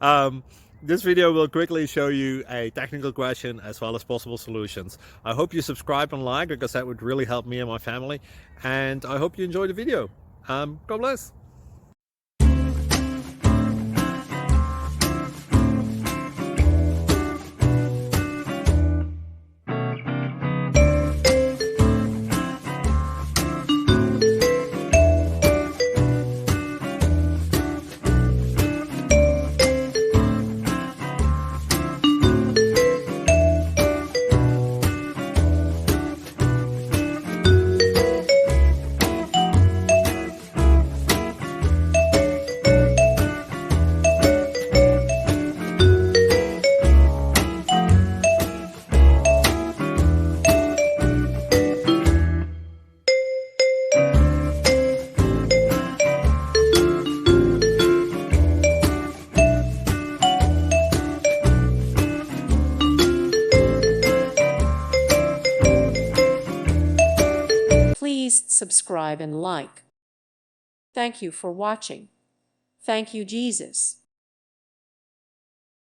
um, this video will quickly show you a technical question as well as possible solutions. I hope you subscribe and like, because that would really help me and my family. And I hope you enjoy the video. God bless. Please subscribe and like. Thank you for watching. Thank you, Jesus.